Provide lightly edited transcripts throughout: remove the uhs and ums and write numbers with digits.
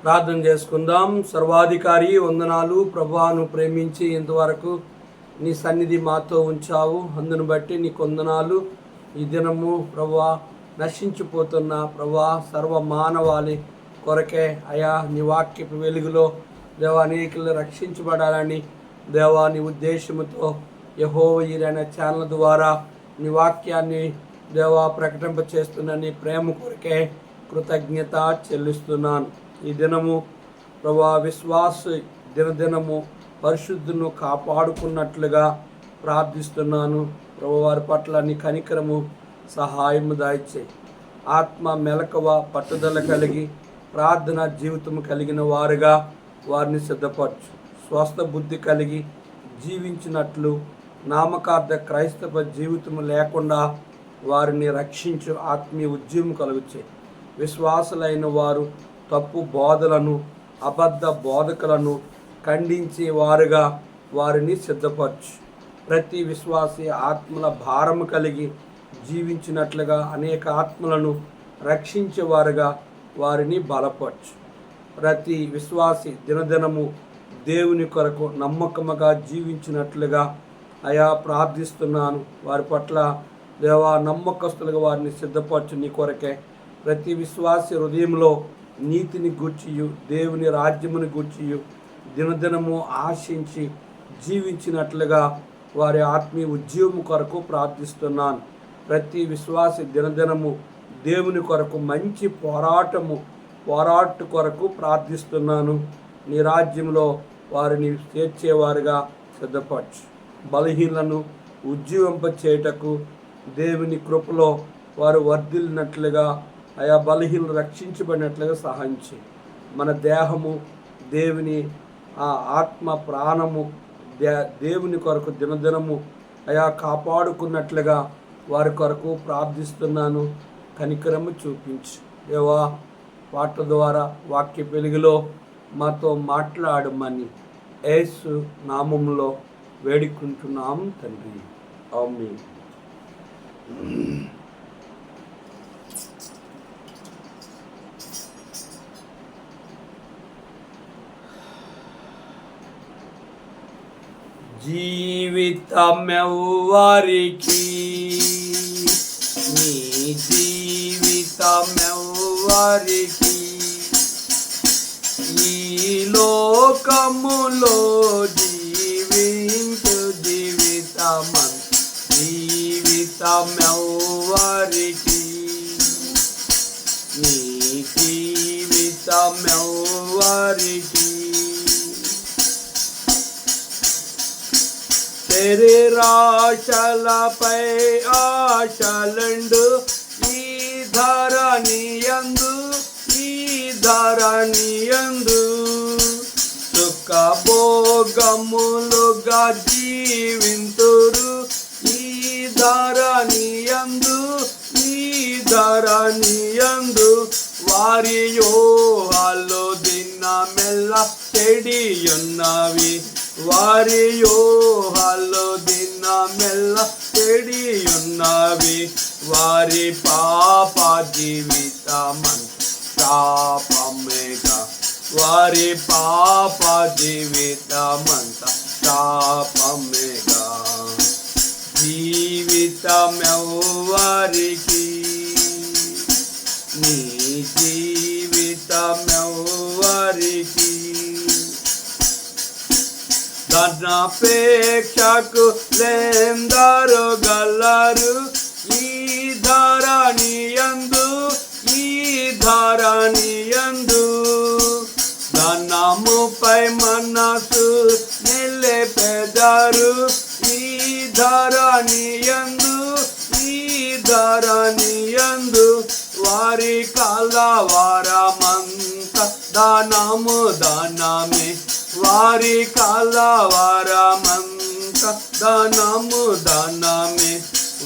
ప్రార్థన చేసుకుందాం. సర్వాధికారి వందనాలు ప్రభువాను ప్రేమించి ఇంతవరకు నీ సన్నిధి మాతో ఉంచావు, అందును బట్టి నీకు వందనాలు. ఈ దినము ప్రభువా నశించిపోతున్న ప్రభువా సర్వ మానవాళి కొరకే అయా నీ వాక్యపు వెలుగులో దేవా అనేకులు రక్షించబడాలని దేవా నీ ఉద్దేశముతో యెహోవా ఈరైన ఛానల్ ద్వారా నీ వాక్యాన్ని దేవా ప్రకటింప చేస్తున్న నీ ప్రేమ కొరకే కృతజ్ఞత చెల్లిస్తున్నాను. ఈ దినము ప్రభా విశ్వాస దినదినము పరిశుద్ధును కాపాడుకున్నట్లుగా ప్రార్థిస్తున్నాను. ప్రభు వారి పట్ల నీ కనికరము సహాయము దాయిచే ఆత్మ మెలకువ పట్టుదల కలిగి ప్రార్థన జీవితం కలిగిన వారుగా వారిని సిద్ధపరచు. స్వస్థ బుద్ధి కలిగి జీవించినట్లు నామకార్థ క్రైస్తవ జీవితం లేకుండా వారిని రక్షించు ఆత్మీయ ఉద్యమం కలుగుచే. విశ్వాసులైన వారు తప్పు బోధలను అబద్ధ బోధకులను ఖండించే వారుగా వారిని సిద్ధపరచు. ప్రతి విశ్వాసి ఆత్మల భారము కలిగి జీవించినట్లుగా అనేక ఆత్మలను రక్షించేవారుగా వారిని బలపరచు. ప్రతి విశ్వాసి దినదినము దేవుని కొరకు నమ్మకముగా జీవించినట్లుగా అయా ప్రార్థిస్తున్నాను. వారి పట్ల దేవా నమ్మకస్తులుగా వారిని సిద్ధపరచు. నీ కొరకే ప్రతి విశ్వాసి హృదయంలో నీతిని గూర్చియు దేవుని రాజ్యముని గూర్చియు దినదినము ఆశించి జీవించినట్లుగా వారి ఆత్మీయ ఉద్యమం కొరకు ప్రార్థిస్తున్నాను. ప్రతి విశ్వాసి దినదినము దేవుని కొరకు మంచి పోరాట కొరకు ప్రార్థిస్తున్నాను. నీ రాజ్యంలో వారిని చేర్చేవారుగా సిద్ధపరచు. బలహీనలను ఉజ్జీవింప చేయుటకు దేవుని కృపలో వారు వర్ధిల్లినట్లుగా ఆయా బలహీనలు రక్షించబడినట్లుగా సహాయం చేయి. మన దేహము దేవుని ఆత్మ ప్రాణము దేవుని కొరకు దినదినము అయా కాపాడుకున్నట్లుగా వారి కొరకు ప్రార్థిస్తున్నాను. కనికరము చూపించు దేవా. పాట ద్వారా వాక్య వెలుగులో మాతో మాట్లాడమని యేసు నామములో వేడుకుంటున్నాం తండ్రి. ఆమేన్. జీవితమెవ్వరికి నీ జీవితమెవ్వరికి ఈ లోకములో జీవించు జీవితమెవ్వరికి నీ జీవితమెవ్వరికి శరీరాశలపై ఆశలండు ఈ ధరణియందు సుఖభోగములుగా జీవింతురు ఈ ధరణియందు వారి యోహాలో దినమెల్ల చెడియున్నవి వారి యోహాలో దినమెల్ల చెడియున్నవి వారి పాప జీవితమంత శాపమేగా వారి పాప జీవితమంత శాపమేగా జీవితమెవ్వరికి నీ జీవితమెవ్వరికి ధనాపేక్షకు లేందరు గలరు ఈ ధరణియందు ధనముపై మనసు నిలిపెదరు ఈ ధరణియందు వారి కలవరమంత దానమే వారి కలవరమంత దానమే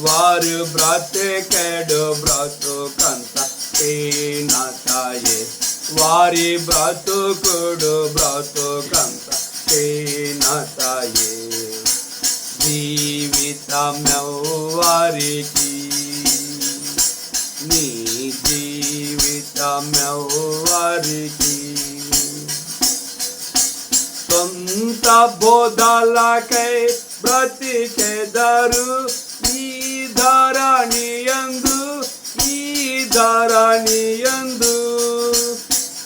వారు బ్రతికెడు బ్రతుకంత హీనతయే వారి బ్రతుకంత హీనతయే జీవితమెవ్వరికి నీ జీవితమెవ్వరికి బోధలకై బ్రతికెదరు ఈ ధరణియందు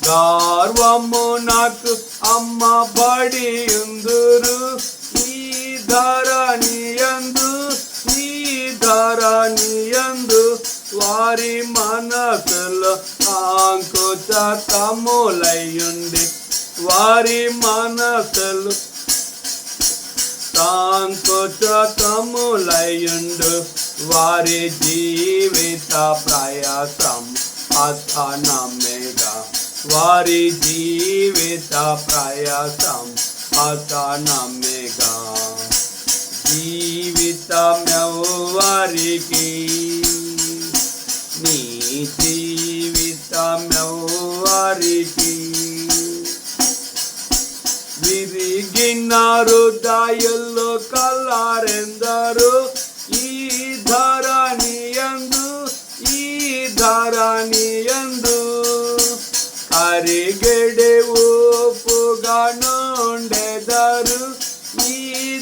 గర్వము నాకు అమ్మబడి ఉందురు ఈ ధరణియందు వారి మనసులో అంకుశతములయుండి వారి మనసులు సంకుచతములయుండు వారి జీవిత ప్రయాసం అతనమేగా వారి జీవిత ప్రయాసం అతనమేగా జీవితమెవ్వరికి నీ జీవితమెవ్వరికి విరిగిన హృదయాల్లో కల్లారెందరు ఈ ధరణియందు కరిగెడే ఊపుగా నుండెదరు ఈ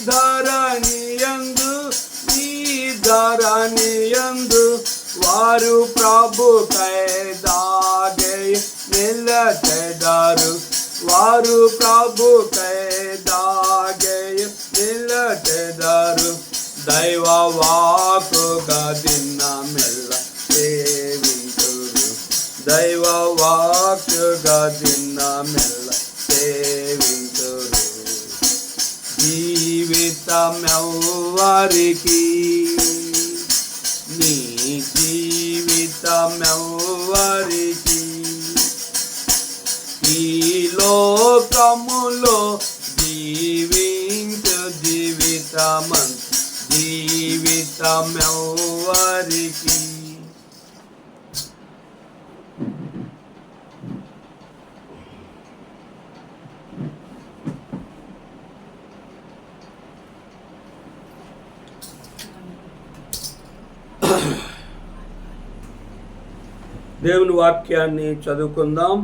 ధరణియందు వారు ప్రభుకై దాగే నిలచెదరు వారు ప్రభుకై దాగే నిలచెదరు దైవ వాక్కుగా దినమెల్ల సేవింతురు దైవ వాక్కుగా దినమెల్ల సేవింతురు జీవితమెవ్వరికి నీ జీవితమెవ్వరికి ఈ లోకములో జీవించు జీవితమెవ్వరికి దేవుని వాక్యాన్ని చదువుకుందాం.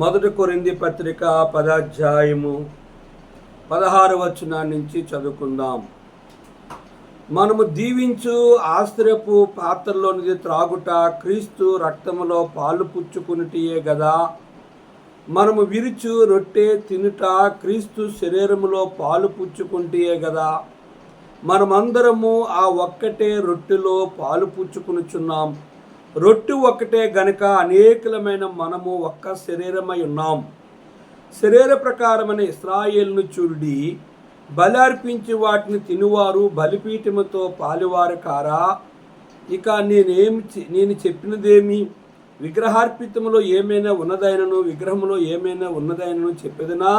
1 కొరింథీ పత్రిక 10వ అధ్యాయము 16వ వచనం నుంచి చదువుకుందాం. మనము దీవించు ఆశ్రయపు పాత్రలోనిది త్రాగుట క్రీస్తు రక్తములో పాలు పుచ్చుకునిటియే గదా. మనము విరుచు రొట్టె తినుట క్రీస్తు శరీరములో పాలు పుచ్చుకుంటియే గదా. మనమందరము ఆ ఒక్కటే రొట్టెలో పాలు పుచ్చుకునుచున్నాం. రొట్టె ఒక్కటే గనుక అనేకులమైన మనము ఒక్క శరీరమై ఉన్నాం. శరీర ప్రకారమైన ఇశ్రాయేలును చూడి బలి అర్పించి వాటిని తినువారు బలిపీఠముతో పాలువారు కారా. ఇక నేను చెప్పినదేమి? విగ్రహార్పితములో ఏమైనా ఉన్నదైనను విగ్రహములో ఏమైనా ఉన్నదైనను చెప్పేదనా?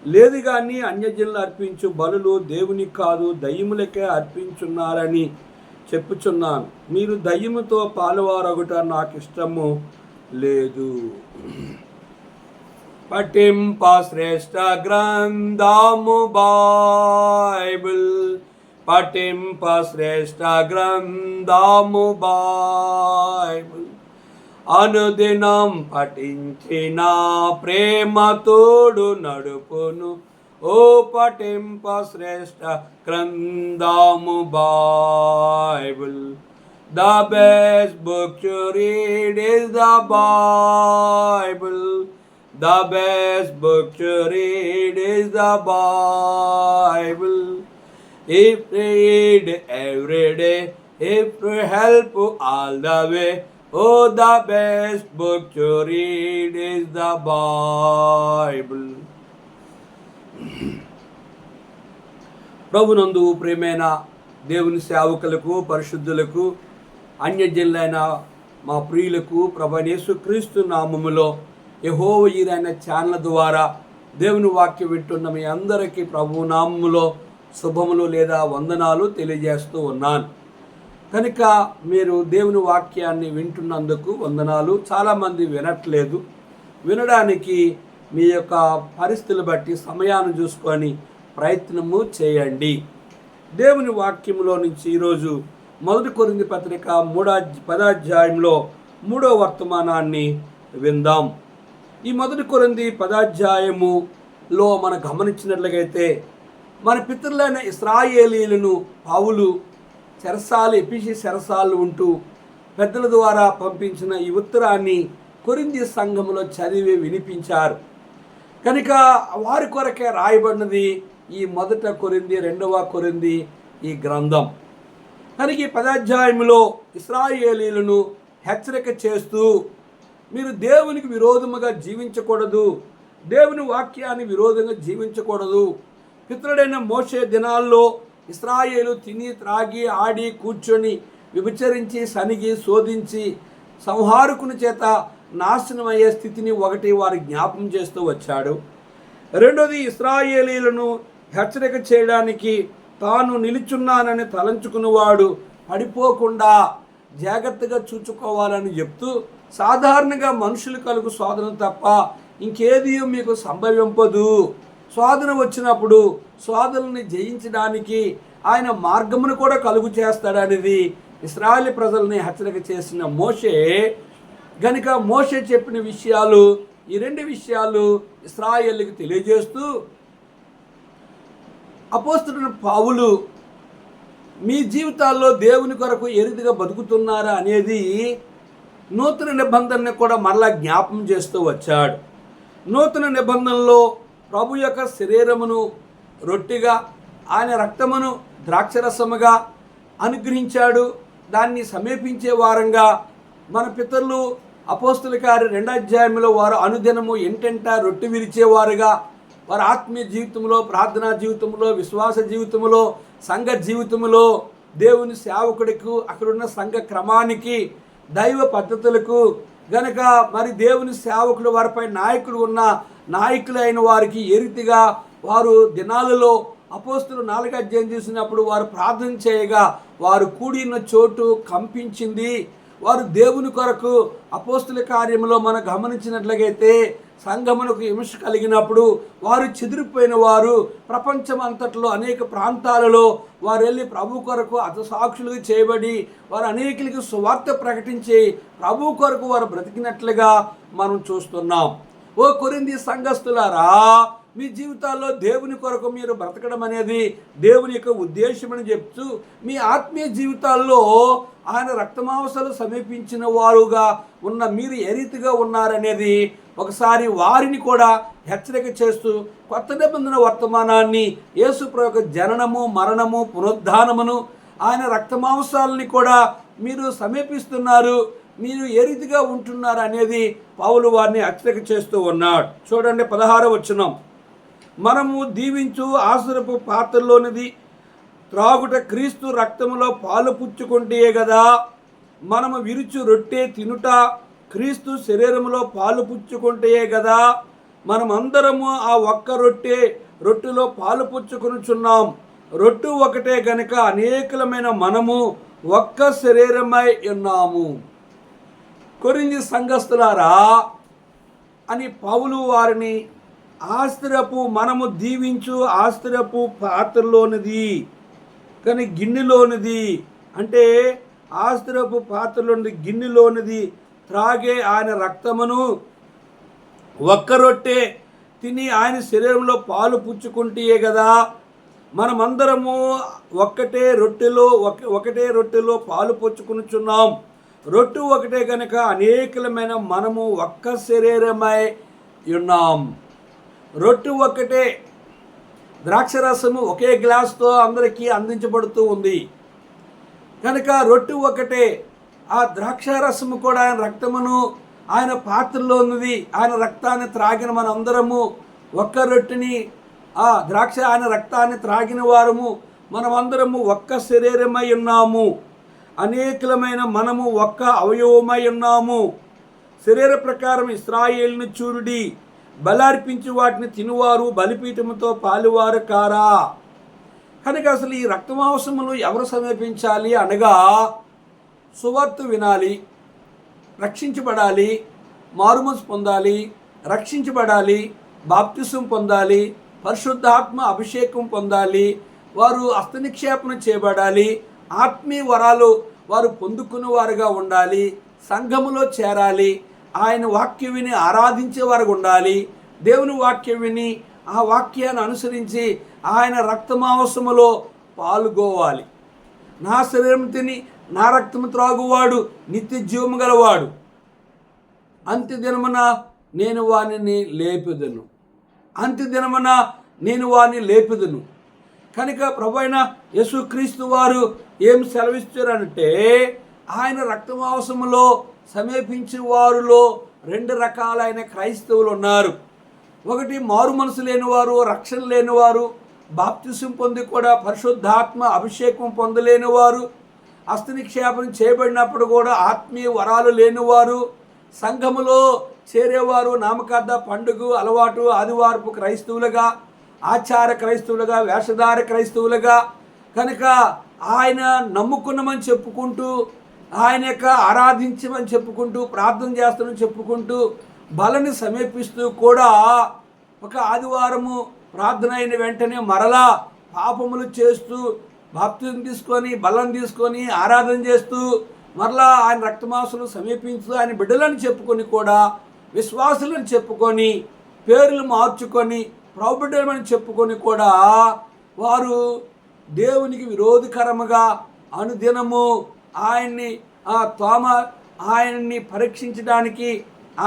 లేదు కానీ అన్యజనులు అర్పించు బలులు దేవునికి కాదు దయ్యములకే అర్పించున్నారని చెప్పుచున్నాను. మీరు దయ్యముతో పాలువారొగట నాకు ఇష్టము లేదు. పఠింప శ్రేష్ఠ గ్రంథము బైబిల్, పఠింప శ్రేష్ఠ గ్రంథము బైబిల్. అనుదినం పఠించిన ప్రేమ తోడు నడుపును. ఓ పఠింప శ్రేష్ఠ గ్రంథము Bible. The best book to read is the Bible. The best book to read is the Bible. If we read every day, if we help all the way, oh, the best book to read is the Bible. ప్రభునందు ప్రియమైన దేవుని సేవకులకు, పరిశుద్ధులకు, అన్యజనులైన మా ప్రియులకు ప్రభు యేసుక్రీస్తు నామములో యెహోవా ఈరైన channel ద్వారా దేవుని వాక్యం వింటున్న మీ అందరికీ ప్రభు నామములో శుభములు లేదా వందనాలు తెలియజేస్తూ ఉన్నాను. కనుక మీరు దేవుని వాక్యాన్ని వింటున్నందుకు వందనాలు. చాలామంది వినట్లేదు. వినడానికి మీ యొక్క పరిస్థితులు బట్టి సమయాన్ని చూసుకొని ప్రయత్నము చేయండి. దేవుని వాక్యములో నుంచి ఈరోజు 1 కొరింథీ పత్రిక 10వ అధ్యాయంలో 3వ వర్తమానాన్ని విందాం. ఈ 1 కొరింథీ 10వ అధ్యాయము లో మనం గమనించినట్లయితే మన పితరులైన ఇశ్రాయేలీయులను పౌలు ఎఫెసీ చెరసాలు ఉంటూ పెద్దల ద్వారా పంపించిన ఈ ఉత్తరాన్ని కొరింథీ సంఘములో చదివి వినిపించారు. కనుక వారి కొరకే రాయబడినది ఈ 1 కొరింథీ 2 కొరింథీ ఈ గ్రంథం. కనుక ఈ 10వ అధ్యాయంలో ఇశ్రాయేలీయులను హెచ్చరిక చేస్తూ మీరు దేవునికి విరోధముగా జీవించకూడదు, దేవుని వాక్యాన్ని విరోధంగా జీవించకూడదు. పితరుడైన మోషే దినాల్లో ఇశ్రాయేలు తిని త్రాగి ఆడి కూర్చొని విభచరించి సనిగి శోధించి సంహారకుని చేత నాశనమయ్యే స్థితిని ఒకటి వారి జ్ఞాపకం చేస్తూ వచ్చాడు. రెండోది, ఇశ్రాయేలీయులను హెచ్చరిక చేయడానికి తాను నిలుచున్నానని తలంచుకున్నవాడు పడిపోకుండా జాగ్రత్తగా చూసుకోవాలని చెప్తూ సాధారణంగా మనుషులు కలుగు శోధన తప్ప ఇంకేది మీకు సంభవింపదు. శోధన వచ్చినప్పుడు శోధనని జయించడానికి ఆయన మార్గమును కూడా కలుగు చేస్తాడనేది ఇశ్రాయేలు ప్రజల్ని హెచ్చరిక చేసిన మోషే. గనుక మోషే చెప్పిన విషయాలు ఈ 2 విషయాలు ఇశ్రాయేలుకి తెలియజేస్తూ అపోస్తలుడైన పౌలు మీ జీవితాల్లో దేవుని కొరకు ఏ రీతిగా బతుకుతున్నారా అనేది నూతన నిబంధనని కూడా మరలా జ్ఞాపం చేస్తూ వచ్చాడు. నూతన నిబంధనలో ప్రభు యొక్క శరీరమును రొట్టెగా ఆయన రక్తమును ద్రాక్షరసముగా అనుగ్రహించాడు. దాన్ని సమీపించే వారంగా మన పితరులు అపోస్తలుల కార్యం 2వ అధ్యాయంలో వారు అనుదినము ఎంటెంట రొట్టె విరిచేవారుగా వారి ఆత్మీయ జీవితంలో, ప్రార్థనా జీవితంలో, విశ్వాస జీవితంలో, సంఘ జీవితంలో, దేవుని సేవకుడికి, అక్కడున్న సంఘ క్రమానికి, దైవ పద్ధతులకు గనక మరి దేవుని సేవకులు వారిపై నాయకులు ఉన్న నాయకులైన వారికి ఏ రీతిగా వారు దినాలలో అపోస్తలులు 4వ అధ్యాయం చూసినప్పుడు వారు ప్రార్థన చేయగా వారు కూడిన చోటు కంపించింది. వారు దేవుని కొరకు అపోస్తల కార్యంలో మనం గమనించినట్లయితే సంఘమునకు హింస కలిగినప్పుడు వారు చెదిరిపోయిన వారు ప్రపంచం అంతట్లో అనేక ప్రాంతాలలో వారు వెళ్ళి ప్రభు కొరకు హతసాక్షులుగా చేయబడి వారు అనేకులకి సువార్త ప్రకటించి ప్రభు కొరకు వారు బ్రతికినట్లుగా మనం చూస్తున్నాం. ఓ కొరింథీ సంఘస్థులారా, మీ జీవితాల్లో దేవుని కొరకు మీరు బ్రతకడం అనేది దేవుని యొక్క ఉద్దేశమని చెప్తూ మీ ఆత్మీయ జీవితాల్లో ఆయన రక్తమాంసాలు సమీపించిన వారుగా ఉన్న మీరు ఏ రీతిగా ఉన్నారనేది ఒకసారి వారిని కూడా హెచ్చరిక చేస్తూ కొత్త నిబంధన వర్తమానాన్ని యేసుప్రభు యొక్క జననము, మరణము, పునరుద్ధానమును ఆయన రక్తమాంసాలని కూడా మీరు సమీపిస్తున్నారు, మీరు ఏ రీతిగా ఉంటున్నారు అనేది పౌలు వారిని హెచ్చరిక చేస్తూ ఉన్నాడు. చూడండి 16వ వచనం, మనము దీవించు ఆసురపు పాత్రలోనిది త్రాగుట క్రీస్తు రక్తములో పాలు పుచ్చుకుంటే కదా, మనము విరుచు రొట్టె తినుట క్రీస్తు శరీరములో పాలు పుచ్చుకుంటే కదా, మనమందరము ఆ ఒక్క రొట్టెలో పాలు పుచ్చుకొనుచున్నాం. రొట్టె ఒకటే గనుక అనేకమైన మనము ఒక్క శరీరమై ఉన్నాము. కొరింథీ సంఘస్థులారా అని పౌలు వారిని మనము దీవించు ఆస్తిరపు పాత్రలోనిది కానీ గిన్నెలోనిది, అంటే ఆస్తిరపు పాత్రలోనిది గిన్నెలోనిది త్రాగే ఆయన రక్తమును ఒక్క రొట్టె తిని ఆయన శరీరంలో పాలు పుచ్చుకుంటే కదా, మనమందరము ఒకటే రొట్టెలో పాలు పుచ్చుకునిచున్నాం. రొట్టె ఒకటే కనుక అనేకమైన మనము ఒక్క శరీరమై ఉన్నాం. రొట్టె ఒక్కటే, ద్రాక్షరసము ఒకే గ్లాస్తో అందరికీ అందించబడుతూ ఉంది కనుక రొట్టె ఒకటే. ఆ ద్రాక్షరసము కూడా ఆయన రక్తమును ఆయన పాత్రలో ఉన్నది, ఆయన రక్తాన్ని త్రాగిన మన అందరము ఒక్క రొట్టెని ఆయన రక్తాన్ని త్రాగిన వారము మనమందరము ఒక్క శరీరమై ఉన్నాము. అనేకమైన మనము ఒక్క అవయవమై ఉన్నాము. శరీర ప్రకారం ఇశ్రాయేలును చూడుడి, బలార్పించి వాటిని తినువారు బలిపీఠముతో పాలువారు కారా. కనుక అసలు ఈ రక్తమాంసములు ఎవరు సమీపించాలి అనగా సువార్త వినాలి, రక్షించబడాలి, మారుమనసు పొందాలి, రక్షించబడాలి, బాప్తిసం పొందాలి, పరిశుద్ధాత్మ అభిషేకం పొందాలి, వారు హస్తనిక్షేపణ చేయబడాలి, ఆత్మీయ వరాలు వారు పొందుకున్న వారుగా ఉండాలి, సంఘములో చేరాలి, ఆయన వాక్యం విని ఆరాధించే వారు ఉండాలి, దేవుని వాక్యం విని ఆ వాక్యాన్ని అనుసరించి ఆయన రక్తమాంసములో పాల్గొవాలి. నా శరీరం తిని నా రక్తము త్రాగువాడు నిత్య జీవము గలవాడు, అంత్యదినమున నేను వానిని లేపెదను, అంత్యదినమున నేను వారిని లేపెదను. కనుక ప్రభువైన యేసుక్రీస్తు వారు ఏం సెలవిస్తారంటే, ఆయన రక్తమాంసములో సమీపించిన వారిలో 2 రకాలైన క్రైస్తవులు ఉన్నారు. ఒకటి మారు మనసు లేనివారు, రక్షణ లేనివారు, బాప్తిసం పొంది కూడా పరిశుద్ధాత్మ అభిషేకం పొందలేనివారు, హస్తనిక్షేపం చేయబడినప్పుడు కూడా ఆత్మీయ వరాలు లేనివారు, సంఘములో చేరేవారు నామకార్థ పండుగ అలవాటు ఆదివారపు క్రైస్తవులుగా, ఆచార క్రైస్తవులుగా, వేషధార క్రైస్తవులుగా. కనుక ఆయన నమ్ముకున్నామని చెప్పుకుంటూ, ఆయన యొక్క ఆరాధించమని చెప్పుకుంటూ, ప్రార్థన చేస్తామని చెప్పుకుంటూ, బలని సమీపిస్తూ కూడా ఒక ఆదివారము ప్రార్థన అయిన వెంటనే మరలా పాపములు చేస్తూ, బాప్తిజం తీసుకొని బలం తీసుకొని ఆరాధన చేస్తూ, మరలా ఆయన రక్తమాంసలు సమీపిస్తూ ఆయన బిడ్డలను చెప్పుకొని కూడా విశ్వాసులను చెప్పుకొని పేర్లు మార్చుకొని ప్రభుబిడ్డలని చెప్పుకొని కూడా వారు దేవునికి విరోధకరముగా అనుదినము ఆయన్ని పరీక్షించడానికి,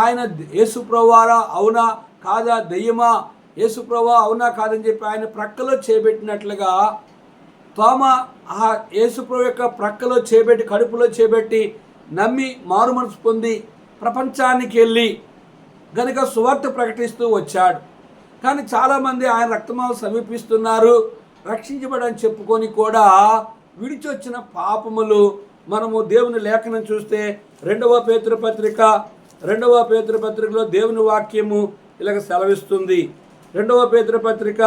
ఆయన యేసుప్రభువారా అవునా కాదా, దెయ్యమా, యేసుప్రభువా అవునా కాదని చెప్పి ఆయన ప్రక్కలో చేపెట్టినట్లుగా తోమ ఆ యేసుప్రభు యొక్క ప్రక్కలో చేపెట్టి, కడుపులో చేపెట్టి నమ్మి మారు మనసు పొంది ప్రపంచానికి వెళ్ళి గనుక సువార్త ప్రకటిస్తూ వచ్చాడు. కానీ చాలామంది ఆయన రక్తమాంసం సమీపిస్తున్నారు, రక్షించబడని చెప్పుకొని కూడా విడిచి వచ్చిన పాపములు. మనము దేవుని లేఖనం చూస్తే 2వ పేతురు పత్రికలో దేవుని వాక్యము ఇలాగ సెలవిస్తుంది. 2వ పేతురు పత్రిక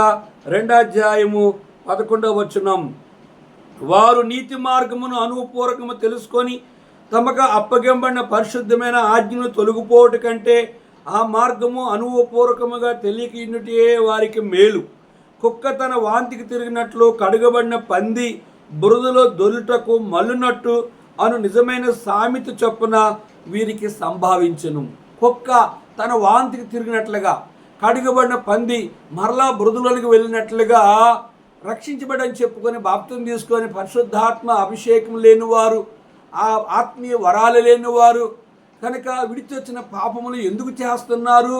2వ అధ్యాయము 11వ వచనం, వారు నీతి మార్గమును అనుభవపూర్వకము తెలుసుకొని తమకు అప్పగింపబడిన పరిశుద్ధమైన ఆజ్ఞను తొలగిపోవట కంటే ఆ మార్గము అనుభవపూర్వకముగా తెలియకయున్నటే వారికి మేలు. కుక్క తన వాంతికి తిరిగినట్లు కడుగబడిన పంది బురదలో దొల్లుటకు మల్లునట్టు అను నిజమైన సామెత చొప్పున వీరికి సంభావించును. కుక్క తన వాంతికి తిరిగినట్లుగా, కడుగబడిన పంది మరలా బురదలోనికి వెళ్ళినట్లుగా రక్షించబడని చెప్పుకొని బాప్తిజం తీసుకొని పరిశుద్ధాత్మ అభిషేకం లేనివారు, ఆ ఆత్మీయ వరాలు లేనివారు కనుక విడిచొచ్చిన పాపములు ఎందుకు చేస్తున్నారు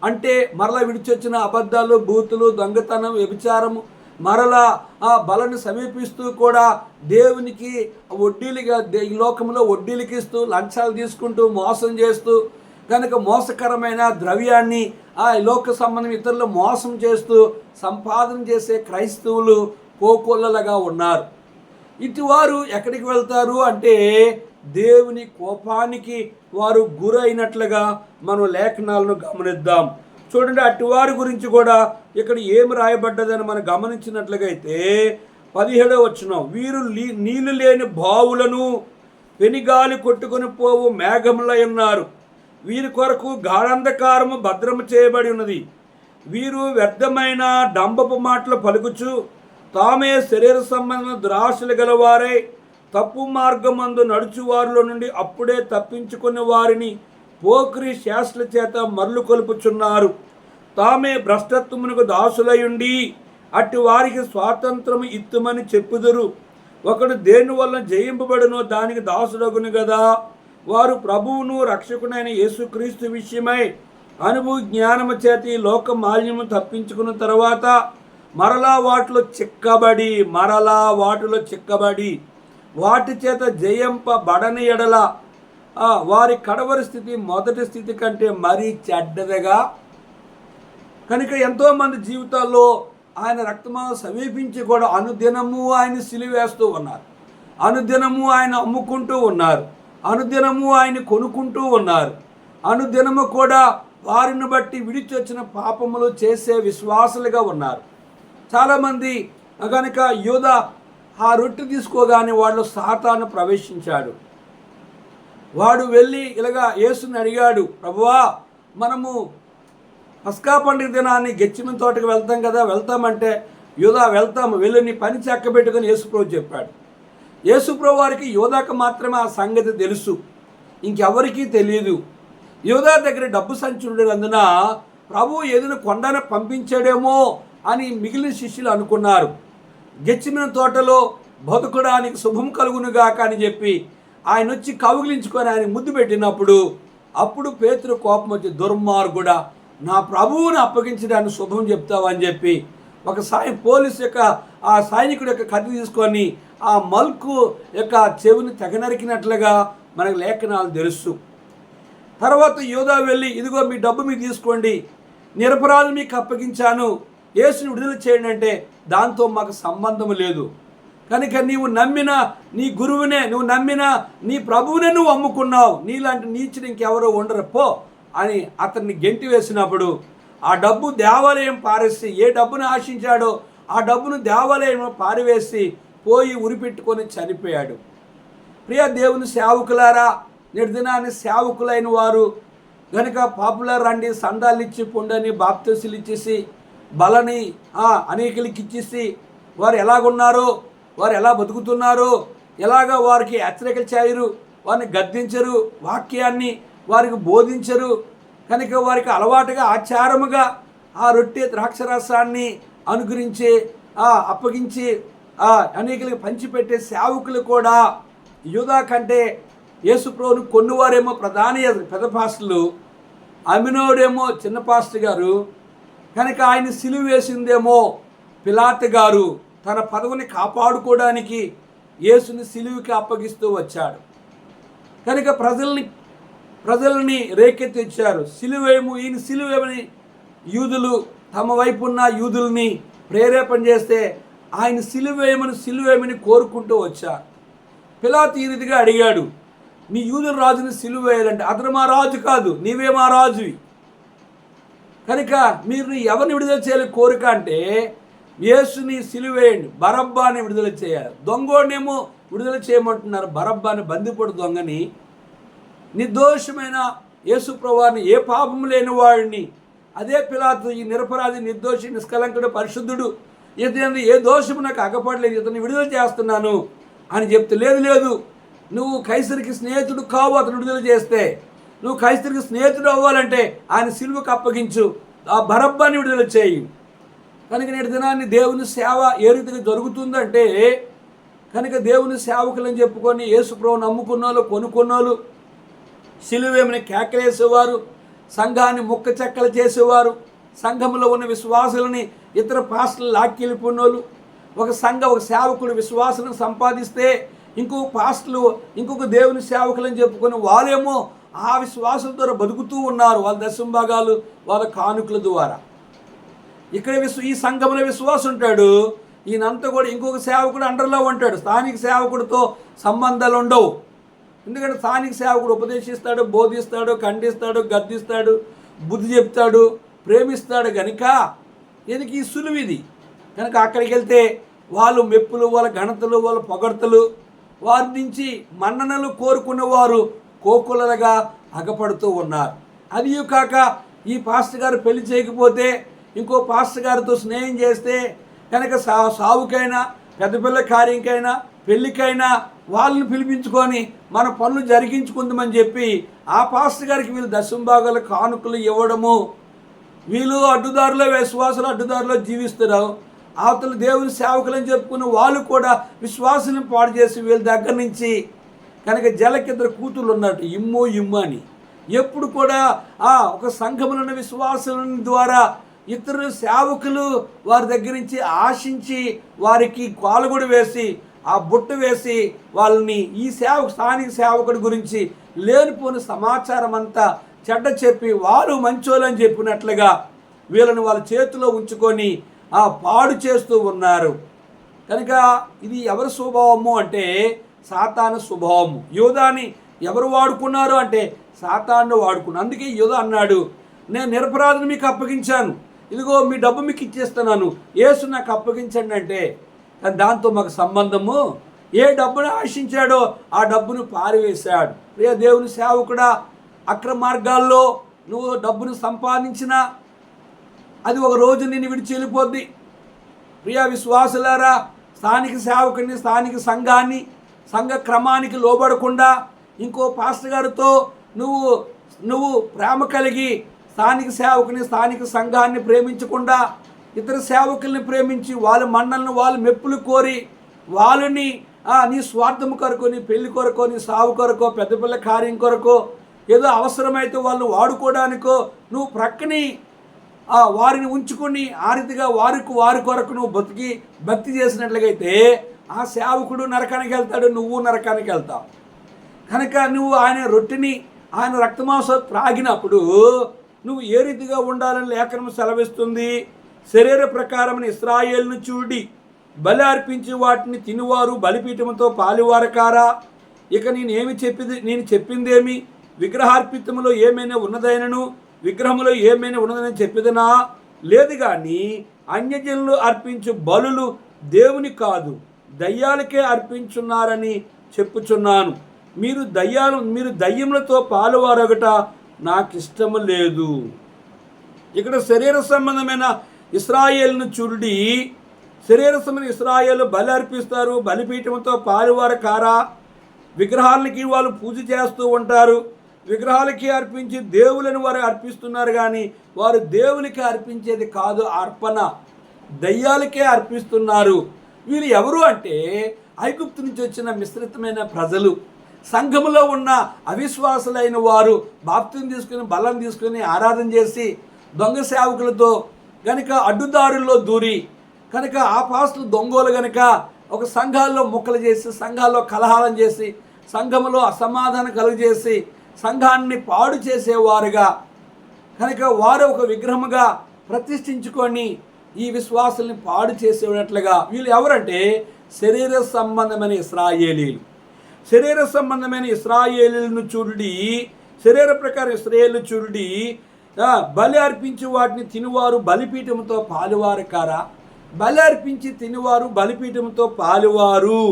అంటే, మరలా విడిచొచ్చిన అబద్ధాలు, బూతులు, దొంగతనం, వ్యభిచారము, మరలా ఆ బలను సమీపిస్తూ కూడా దేవునికి వడ్డీలుగా ఈ లోకంలో వడ్డీలకి ఇస్తూ లంచాలు తీసుకుంటూ మోసం చేస్తూ కనుక మోసకరమైన ద్రవ్యాన్ని ఆ లోక సంబంధం ఇతరులు మోసం చేస్తూ సంపాదన చేసే క్రైస్తవులు కోకొల్లలుగా ఉన్నారు. ఇటువారు ఎక్కడికి వెళ్తారు అంటే దేవుని కోపానికి వారు గురైనట్లుగా మనం లేఖనాలను గమనిద్దాం. చూడండి, అటువారి గురించి కూడా ఇక్కడ ఏమి రాయబడ్డదని మనం గమనించినట్లుగైతే 17వ వచనం, వీరు నీళ్లు లేని బావులను పెనిగాలి కొట్టుకొని పోవు మేఘములై ఉన్నారు, వీరి కొరకు గాఢంధకారము భద్రము చేయబడి ఉన్నది, వీరు వ్యర్థమైన డంబపు మాటలు పలుకుచు తామే శరీర సంబంధమైన దురాశలు గలవారై తప్పు మార్గమందు నడుచువారిలో నుండి అప్పుడే తప్పించుకున్న వారిని పోకిరి శాస్త్రుల చేత మరలు కొలుపుచున్నారు. తామే భ్రష్టత్వమునకు దాసులయుండి అట్టి వారికి స్వాతంత్రము ఇత్తుమని చెప్పుదురు. ఒకడు దేని వల్ల జయింపబడునో దానికి దాసుడగును గదా. వారు ప్రభువును రక్షకునైన యేసుక్రీస్తు విషయమై అనుభవ జ్ఞానము చేత ఈ లోక మాలిన్యము తప్పించుకున్న తర్వాత మరలా వాటిలో చిక్కబడి వాటి చేత జయింపబడని ఎడల వారి కడవరి స్థితి మొదటి స్థితి కంటే మరీ చెడ్డదిగా. కనుక ఎంతోమంది జీవితాల్లో ఆయన రక్తమాంసం సమీపించి కూడా అనుదినము ఆయన సిలివేస్తూ ఉన్నారు, అనుదినము ఆయన అమ్ముకుంటూ ఉన్నారు, అనుదినము ఆయన కొనుక్కుంటూ ఉన్నారు, అనుదినము కూడా వారిని బట్టి విడిచి వచ్చిన పాపములు చేసే విశ్వాసులుగా ఉన్నారు. చాలామంది కనుక యూదా ఆ రొట్టె తీసుకోగానే వాళ్ళు సాతాను ప్రవేశించాడు. వాడు వెళ్ళి ఇలాగా యేసుని అడిగాడు, ప్రభువా మనము పస్కా పండుగ దినాన్ని గెచ్చిమని తోటకు వెళ్తాం కదా, వెళ్తామంటే యూదా వెళ్తాము, వెళ్ళి నీ పని చెక్కబెట్టుకుని యేసుప్రభు చెప్పాడు. యేసుప్రభు వారికి యూదాకు మాత్రమే ఆ సంగతి తెలుసు, ఇంకెవరికీ తెలియదు. యూదా దగ్గర డబ్బు సంచి ఉండేందున ప్రభు ఏదైనా కొండను పంపించాడేమో అని మిగిలిన శిష్యులు అనుకున్నారు. గెచ్చిమిన తోటలో బతుకడానికి శుభం కలుగునుగాక అని చెప్పి ఆయన వచ్చి కౌగిలించుకొని ఆయన ముద్దు పెట్టినప్పుడు అప్పుడు పేతురు కోపం వచ్చి, దుర్మార్గుడా, నా ప్రభువుని అప్పగించడానికి శుభం చెప్తావని చెప్పి ఒక పోలీసు యొక్క ఆ సైనికుడి యొక్క కత్తి తీసుకొని ఆ మల్కు యొక్క చెవిని తెగనరికినట్లుగా మనకు లేఖనాలు తెలుసు. తర్వాత యూదా వెళ్ళి, ఇదిగో మీ డబ్బు మీకు తీసుకోండి, నిరపరాధులు మీకు అప్పగించాను, యేసుని విడుదల చేయండి అంటే దాంతో మాకు సంబంధం లేదు, కనుక నీవు నమ్మిన నీ గురువునే, నువ్వు నమ్మిన నీ ప్రభువునే నువ్వు అమ్ముకున్నావు, నీలాంటి నీచుడు ఇంకెవరో ఉండరు పో అని అతన్ని గెంటి వేసినప్పుడు ఆ డబ్బు దేవాలయం పారేసి, ఏ డబ్బును ఆశించాడో ఆ డబ్బును దేవాలయం పారివేసి పోయి ఉరిపెట్టుకొని చనిపోయాడు. ప్రియ దేవుని సేవకులారా, నిర్దినాన్ని సేవకులైన వారు కనుక పాపులర్ రండి, సందాలు ఇచ్చి పొండని బాప్తీసులు ఇచ్చేసి బలని అనేకులకి ఇచ్చేసి వారు ఎలాగున్నారో, వారు ఎలా బతుకుతున్నారో, ఎలాగ వారికి హెచ్చరికలు చేయరు, వారిని గద్దించరు, వాక్యాన్ని వారికి బోధించరు. కనుక వారికి అలవాటుగా ఆచారముగా ఆ రొట్టె ద్రాక్షరసాన్ని అనుగ్రహించి అప్పగించి అనేకులకు పంచిపెట్టే సేవకులు కూడా యూదా కంటే యేసుప్రభుని కొన్నివారేమో ప్రధాని పెద్ద పాస్టర్లు, అమినోడేమో చిన్న పాస్టర్ గారు, కనుక ఆయన సిలువ వేసిందేమో పిలాతు గారు తన పదవిని కాపాడుకోవడానికి యేసుని సిలువకి అప్పగిస్తూ వచ్చాడు. కనుక ప్రజల్ని రేకెత్తిచ్చారు, సిలువేము, ఈయన సిలువేమని యూదులు తమ వైపు ఉన్న యూదుల్ని ప్రేరేపణ చేస్తే ఆయన సిలువేమని కోరుకుంటూ వచ్చారు. పిలాతు ఈ రీతిగా అడిగాడు, మీ యూదుల రాజుని సిలువ వేయాలంటే, అతను మా రాజు కాదు, నీవే మా రాజువి, కనుక మీరు ఎవరిని విడుదల చేయాలి కోరిక అంటే యేసుని సిలువ వేయండి, బరబ్బాని విడుదల చేయాలి. దొంగోడేమో విడుదల చేయమంటున్నారు, బరబ్బాని బందిపోటు దొంగని, నిర్దోషమైన యేసు ప్రభువుని, ఏ పాపం లేని వాడిని, అదే పిలాతు ఈ నిరపరాధి, నిర్దోషి, నిష్కలంకుడు, పరిశుద్ధుడు, ఇతని ఏ దోషము నాకు అగపడలేదు, ఇతన్ని విడుదల చేస్తున్నాను అని చెప్తే, లేదు నువ్వు కైసరికి స్నేహితుడు కావు, అతను విడుదల చేస్తే, నువ్వు కైసరికి స్నేహితుడు అవ్వాలంటే ఆయన సిలువకు అప్పగించు, ఆ బరబ్బాని విడుదల చేయి. కనుక నేటి దినాన్ని దేవుని సేవ ఏ రీతిగా జరుగుతుందంటే, కనుక దేవుని సేవకులని చెప్పుకొని యేసు ప్రభువుని నమ్ముకున్నోళ్ళు, కొనుక్కున్నోళ్ళు సిలువేమని కేకలేసేవారు, సంఘాన్ని ముక్క చెక్కలు చేసేవారు, సంఘంలో ఉన్న విశ్వాసులని ఇతర పాస్టర్లు లాక్కెళ్ళిపోయినోళ్ళు, ఒక సేవకుడు విశ్వాసులను సంపాదిస్తే ఇంకొక పాస్టర్లు ఇంకొక దేవుని సేవకులని చెప్పుకొని వాళ్ళేమో ఆ విశ్వాసం ద్వారా బతుకుతూ ఉన్నారు, వాళ్ళ దశమ భాగాలు వాళ్ళ కానుకల ద్వారా. ఇక్కడ ఈ సంఘంలో విశ్వాసం ఉంటాడు, ఈయనంతా కూడా ఇంకొక సేవకుడు అండర్లో ఉంటాడు, స్థానిక సేవకుడితో సంబంధాలు ఉండవు. ఎందుకంటే స్థానిక సేవకుడు ఉపదేశిస్తాడు, బోధిస్తాడు, ఖండిస్తాడు, గద్దిస్తాడు, బుద్ధి చెప్తాడు, ప్రేమిస్తాడు. కనుక ఎందుకు ఈ సులువిది, కనుక అక్కడికి వెళ్తే వాళ్ళు మెప్పులు, వాళ్ళ ఘనతలు, వాళ్ళ పొగడ్తలు, వారి నుంచి మన్ననలు కోరుకున్నవారు కోకులలుగా అగపడుతూ ఉన్నారు. అది కాక ఈ పాస్టర్ గారు పెళ్లి చేయకపోతే ఇంకో పాస్టర్ గారితో స్నేహం చేస్తే కనుక సావుకైనా పెద్ద పిల్ల కార్యంకైనా పెళ్ళికైనా వాళ్ళని పిలిపించుకొని మన పనులు జరిగించుకుందామని చెప్పి ఆ పాస్టర్ గారికి వీళ్ళు దశమ భాగాల కానుకలు ఇవ్వడము, వీళ్ళు అడ్డుదారులో, విశ్వాసులు అడ్డుదారులో జీవిస్తున్నారు. అవతల దేవుని సేవకులని చెప్పుకున్న వాళ్ళు కూడా విశ్వాసాలను పాడు చేసి వీళ్ళ దగ్గర నుంచి కనుక జలకిద్దరు కూతుళ్ళు ఉన్నట్టు ఇమ్ము అని ఎప్పుడు కూడా ఒక సంఘములో ఉన్న విశ్వాసుల ద్వారా ఇతరులు సేవకులు వారి దగ్గర నుంచి ఆశించి వారికి కాలుగుడు వేసి ఆ బుట్ట వేసి వాళ్ళని ఈ స్థానిక సేవకుడి గురించి లేనిపోని సమాచారం అంతా చెడ్డ చెప్పి వారు మంచోళ్ళని చెప్పినట్లుగా వీళ్ళని వాళ్ళ చేతిలో ఉంచుకొని పాడు చేస్తూ ఉన్నారు. కనుక ఇది ఎవరి స్వభావము అంటే సాతాను స్వభావము. యూదాని ఎవరు వాడుకున్నారు అంటే సాతాను వాడుకున్నారు. అందుకే యూదా అన్నాడు, నేను నిరపరాధిని మీకు అప్పగించాను, ఇదిగో మీ డబ్బు మీకు ఇచ్చేస్తున్నాను, యేసు నాకు అప్పగించండి అంటే దాంతో మాకు సంబంధము. ఏ డబ్బును ఆశించాడో ఆ డబ్బును పారివేశాడు. ప్రియ దేవుని సేవకుడా, అక్రమ మార్గాల్లో నువ్వు డబ్బును సంపాదించినా అది ఒక రోజు నిన్ను విడిచి వెళ్ళిపోద్ది. ప్రియ విశ్వాసులారా, స్థానిక సేవకుని, స్థానిక సంఘాన్ని, సంఘ క్రమానికి లోబడకుండా ఇంకో పాస్టర్ గారితో నువ్వు ప్రేమ కలిగి స్థానిక సేవకుని, స్థానిక సంఘాన్ని ప్రేమించకుండా ఇతర సేవకుల్ని ప్రేమించి వాళ్ళ మండలను వాళ్ళ మెప్పులు కోరి వాళ్ళని నీ స్వార్థం కొరకు, నీ పెళ్లి కొరకో, నీ సావు కొరకో, పెద్ద పిల్ల కార్యం కొరకో, ఏదో అవసరమైతే వాళ్ళు వాడుకోవడానికో నువ్వు ప్రక్కని వారిని ఉంచుకొని ఆ రీతిగా వారి కొరకు నువ్వు భక్తి చేసినట్లయితే ఆ సేవకుడు నరకానికి వెళ్తాడు, నువ్వు నరకానికి వెళ్తావు. కనుక నువ్వు ఆయన రొట్టెని, ఆయన రక్తమాంసం త్రాగినప్పుడు నువ్వు ఏ రీతిగా ఉండాలని లేఖనం సెలవిస్తుంది. శరీర ప్రకారమైన ఇశ్రాయేలును చూడి బలి అర్పించి వాటిని తినువారు బలిపీఠముతో పాలువారు కారా? ఇక నేను చెప్పిందేమి? విగ్రహార్పితములో ఏమైనా ఉన్నదైనను, విగ్రహములో ఏమైనా ఉన్నదని చెప్పిదనా? లేదు. కానీ అన్యజనులు అర్పించు బలులు దేవుని కాదు, దయ్యాలకే అర్పించున్నారని చెప్పుచున్నాను. మీరు దయ్యములతో పాలువారొకట నాకు ఇష్టము లేదు. ఇక్కడ శరీర సంబంధమైన ఇశ్రాయేలును చూడి, శరీర సంబంధమైన ఇశ్రాయేలు బలి అర్పిస్తారు, బలిపీఠంతో పాలువారు కారా? విగ్రహాలకి వాళ్ళు పూజ చేస్తూ ఉంటారు, విగ్రహాలకి అర్పించి దేవులను వారు అర్పిస్తున్నారు. కానీ వారు దేవునికి అర్పించేది కాదు, అర్పణ దయ్యాలకే అర్పిస్తున్నారు. వీళ్ళు ఎవరు అంటే ఐగుప్తు నుంచి వచ్చిన మిశ్రితమైన ప్రజలు, సంఘములో ఉన్న అవిశ్వాసులైన వారు బాప్తిని తీసుకుని బలం తీసుకుని ఆరాధన చేసి దొంగ సేవకులతో కనుక అడ్డుదారుల్లో దూరి కనుక ఆ పాస్తులు దొంగోలు కనుక ఒక సంఘాల్లో ముక్కలు చేసి, సంఘాల్లో కలహాలం చేసి, సంఘములో అసమాధానం కలుగజేసి సంఘాన్ని పాడు చేసేవారుగా కనుక వారు ఒక విగ్రహముగా ప్రతిష్ఠించుకొని ఈ విశ్వాసుల్ని పాడు చేసేటట్లుగా వీళ్ళు ఎవరంటే శరీర సంబంధమైన ఇశ్రాయేలీలు. శరీర సంబంధమైన ఇశ్రాయేలీలను చూడి, శరీర ప్రకారం ఇశ్రాయేలు చూడి బలి అర్పించి వాటిని తినువారు బలిపీఠంతో పాలువారు కారా? బలి అర్పించి తినువారు బలిపీఠంతో పాలువారు.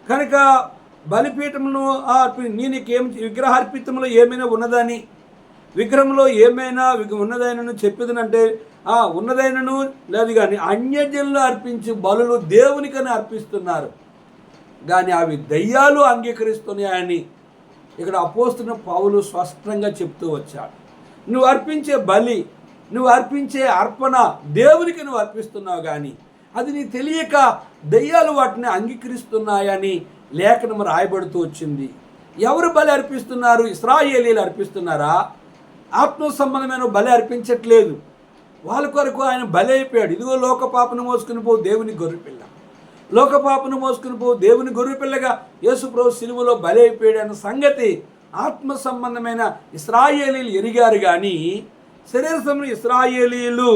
కనుక బలిపీఠమును నేనేం విగ్రహార్పితంలో ఏమైనా ఉన్నదని, విగ్రహంలో ఏమైనా ఉన్నదైనను చెప్పేదనంటే ఉన్నదైనను లేదు. కానీ అన్యజనులు అర్పించి బలులు దేవునికని అర్పిస్తున్నారు, కానీ అవి దయ్యాలు అంగీకరిస్తున్నాయని ఇక్కడ అపోస్తున్న పౌలు స్పష్టంగా చెప్తూ వచ్చాడు. నువ్వు అర్పించే బలి, నువ్వు అర్పించే అర్పణ దేవునికి నువ్వు అర్పిస్తున్నావు, కానీ అది నీ తెలియక దయ్యాలు వాటిని అంగీకరిస్తున్నాయని లేఖనం రాయబడుతూ వచ్చింది. ఎవరు బలి అర్పిస్తున్నారు? ఇశ్రాయేలీలు అర్పిస్తున్నారా? ఆత్మ సంబంధమైన బలి అర్పించట్లేదు. వాళ్ళ కొరకు ఆయన బలి అయిపోయాడు. ఇదిగో లోకపాపను మోసుకుని పో దేవుని గొర్రెపిల్ల, లోకపాపను మోసుకుని పో దేవుని గొర్రెపిల్లగా యేసు ప్రభు సిలువలో బలి అయిపోయాడు అన్న సంగతి ఆత్మ సంబంధమైన ఇశ్రాయేలీలు ఎరిగారు. కానీ శరీర సంబంధమైన ఇశ్రాయేలీలు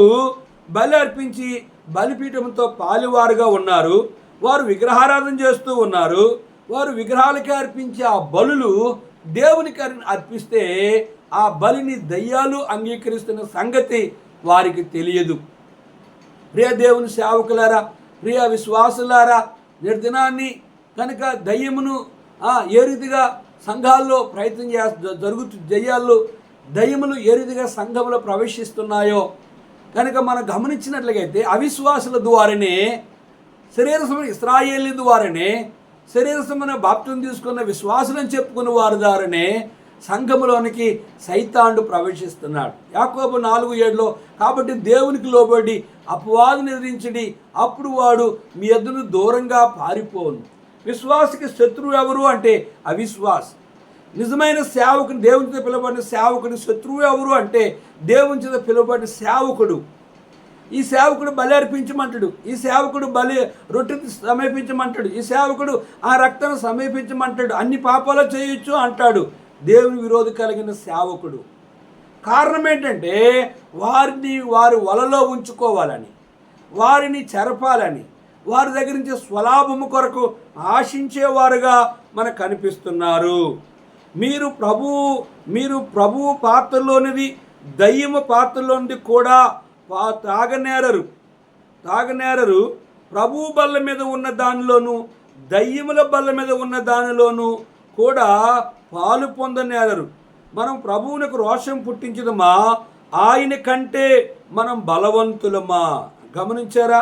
బలి అర్పించి బలిపీఠంతో పాలువారుగా ఉన్నారు. వారు విగ్రహారాధన చేస్తూ ఉన్నారు. వారు విగ్రహాలకి అర్పించే ఆ బలులు దేవునికి అర్పిస్తే ఆ బలిని దయ్యాలు అంగీకరిస్తున్న సంగతి వారికి తెలియదు. ప్రియ దేవుని సేవకులారా, ప్రియ విశ్వాసులారా, నిర్దినాన్ని కనుక దయ్యమును ఏ రీతిగా సంఘాల్లో ప్రయత్నం దయ్యాల్లో దయ్యములు ఏ రీతిగా సంఘంలో ప్రవేశిస్తున్నాయో కనుక మనం గమనించినట్లయితే అవిశ్వాసుల ద్వారానే, శరీర సంబంధ ఇశ్రాయేలీ ద్వారానే, శరీర సంబంధ బాప్తిసం తీసుకున్న విశ్వాసులను చెప్పుకున్న వారి ద్వారానే సంఘములోనికి సైతానుడు ప్రవేశిస్తున్నాడు. యాకోబు 4:7 కాబట్టి దేవునికి లోబడి అపవాదుని ఎదిరించడి, అప్పుడు వాడు మీ ఎదురు దూరంగా పారిపోను. విశ్వాసకి శత్రువు ఎవరు అంటే అవిశ్వాస. నిజమైన సేవకుని, దేవుని చేత పిలువబడిన సేవకుని శత్రువు ఎవరు అంటే దేవుని చేత పిలువబడిన సేవకుడు. ఈ సేవకుడు బలి అర్పించమంటాడు, ఈ సేవకుడు బలి రొట్టెని సమీపించమంటాడు, ఈ సేవకుడు ఆ రక్తాన్ని సమీపించమంటాడు, అన్ని పాపాలు చేయొచ్చు అంటాడు దేవుని విరోధి కలిగిన సేవకుడు. కారణం ఏంటంటే వారి వలలో ఉంచుకోవాలని, వారిని చెరపాలని, వారి దగ్గర నుంచి స్వలాభము కొరకు ఆశించేవారుగా మనకు కనిపిస్తున్నారు. మీరు ప్రభువు పాత్రలోనిది దయ్యము పాత్రలోనిది కూడా తాగనేరరు. ప్రభువు బల్ల మీద ఉన్న దానిలోను దయ్యముల బల్ల మీద ఉన్న దానిలోను కూడా పాలు పొందనేరరు. మనం ప్రభువునకు రోషం పుట్టించదమా, ఆయన కంటే మనం బలవంతులమా? గమనించారా?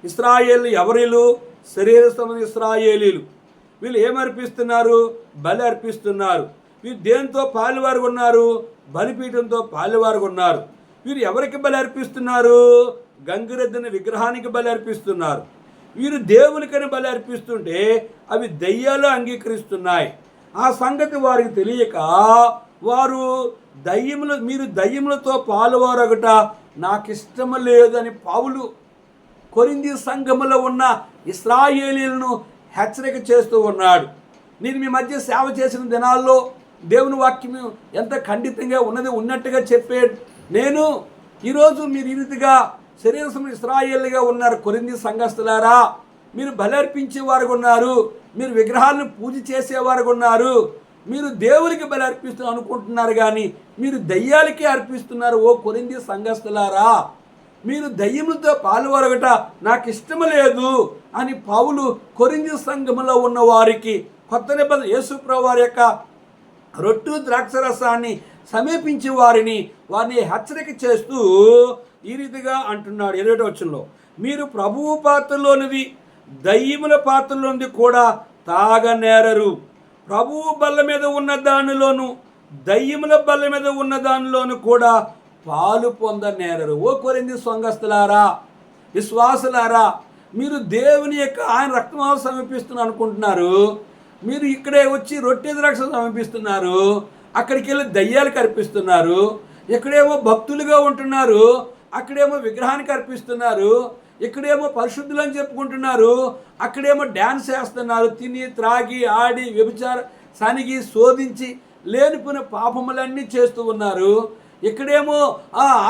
ఇశ్రాయేలు ఎవరిలు? శరీర సంబంధ ఇశ్రాయేలీలు. వీళ్ళు ఏమర్పిస్తున్నారు? బలి అర్పిస్తున్నారు. వీరు దేంతో పాలువారు ఉన్నారు? బలిపీఠంతో పాలువారు ఉన్నారు. వీరు ఎవరికి బలి అర్పిస్తున్నారు? గంగిరెద్దుని విగ్రహానికి బలి అర్పిస్తున్నారు. వీరు దేవునికని బలి అర్పిస్తుంటే అవి దయ్యాలు అంగీకరిస్తున్నాయి. ఆ సంగతి వారికి తెలియక వారు మీరు దయ్యములతో పాలువారొకట నాకు ఇష్టము లేదని పౌలు కొరింథీ సంఘములో ఉన్న ఇశ్రాయేలీయులను హెచ్చరిక చేస్తూ ఉన్నాడు. నేను మీ మధ్య సేవ చేసిన దినాల్లో దేవుని వాక్యం ఎంత ఖండితంగా ఉన్నట్టుగా చెప్పే నేను ఈరోజు మీరు ఈ రీతిగా శరీర ఇశ్రాయేలుగా ఉన్నారు. కొరింథీ సంఘస్థులారా, మీరు బలి అర్పించేవారు ఉన్నారు, మీరు విగ్రహాలను పూజ చేసేవారు ఉన్నారు, మీరు దేవునికి బలి అర్పిస్తున్నారు అనుకుంటున్నారు, కానీ మీరు దయ్యాలకే అర్పిస్తున్నారు. ఓ కొరింథీ సంఘస్థులారా, మీరు దయ్యములతో పాలువరగట నాకు ఇష్టము లేదు అని పౌలు కొరింథీ సంఘములో ఉన్న వారికి కొత్త నిబంధన యేసుప్రభువు వారి యొక్క రొట్టు ద్రాక్షరసాన్ని సమీపించే వారిని హెచ్చరిక చేస్తూ ఈ రీతిగా అంటున్నాడు 20వ వచనంలో, మీరు ప్రభువు పాత్రలోనిది దయ్యముల పాత్రలోనిది కూడా తాగనేరరు. ప్రభువు బల్ల మీద ఉన్న దానిలోను దయ్యముల బల్ల మీద ఉన్న దానిలోను కూడా పాలు పొందనేరరు. ఓ కొరింథీ సంఘస్థులారా, విశ్వాసులారా, మీరు దేవుని యొక్క ఆయన రక్తమాంసం సమీపిస్తున్నారు అనుకుంటున్నారు. మీరు ఇక్కడే వచ్చి రొట్టె ద్రాక్ష సమీపిస్తున్నారు, అక్కడికి వెళ్ళి దయ్యాలకు అర్పిస్తున్నారు. ఇక్కడేమో భక్తులుగా ఉంటున్నారు, అక్కడేమో విగ్రహానికి అర్పిస్తున్నారు. ఇక్కడేమో పరిశుద్ధులు అని చెప్పుకుంటున్నారు, అక్కడేమో డ్యాన్స్ చేస్తున్నారు. తిని త్రాగి ఆడి వ్యభిచార సనిగి శోధించి లేనిపోయిన పాపములన్నీ చేస్తూ ఉన్నారు. ఇక్కడేమో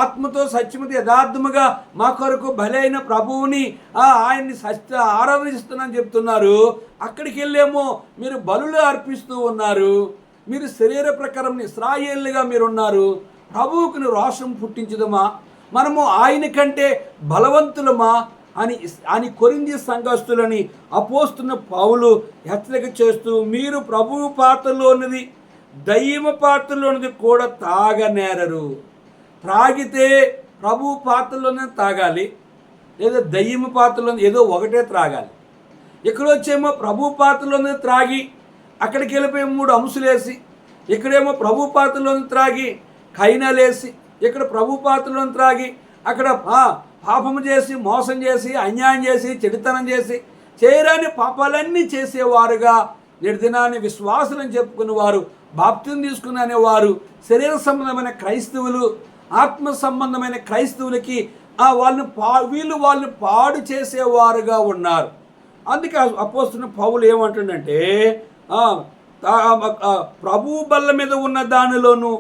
ఆత్మతో సత్యమతో యథార్థముగా మా కొరకు బలైన ప్రభువుని ఆయన్ని ఆరాధిస్తున్నానని చెప్తున్నారు. అక్కడికి వెళ్ళేమో మీరు బలులు అర్పిస్తూ ఉన్నారు. మీరు శరీర ప్రకారం ఇశ్రాయేలుగా మీరున్నారు. ప్రభువుకు రోషం పుట్టించదమా, మనము ఆయన కంటే బలవంతులమా అని కొరింథీ సంఘస్థులని అపోస్తున్న పౌలు హెచ్చరిక చేస్తూ, మీరు ప్రభువు పాత్రలోనిది దయ్యమ పాత్రలోనిది కూడా తాగనేరరు. త్రాగితే ప్రభువు పాత్రలోనే తాగాలి, లేదా దయ్యమ పాత్రలో ఏదో ఒకటే త్రాగాలి. ఇక్కడొచ్చేమో ప్రభు పాత్రలోనే త్రాగి అక్కడికి వెళ్ళిపోయి 3 అంశులేసి, ఇక్కడేమో ప్రభు పాత్రలోని త్రాగి కైనాలేసి, ఇక్కడ ప్రభు పాత్రలోని త్రాగి అక్కడ పాపము చేసి మోసం చేసి అన్యాయం చేసి చెడుతనం చేసి చేయరాని పాపాలన్నీ చేసేవారుగా నిర్దినాన్ని విశ్వాసులని చెప్పుకున్న వారు, బాప్తిజం తీసుకుని అనేవారు, శరీర సంబంధమైన క్రైస్తవులు, ఆత్మ సంబంధమైన క్రైస్తవులకి వాళ్ళని పాడు చేసేవారుగా ఉన్నారు. అందుకే అపోస్తున్న పౌలు ఏమంటుండంటే, ప్రభు బల్ల మీద ఉన్న దానిలోను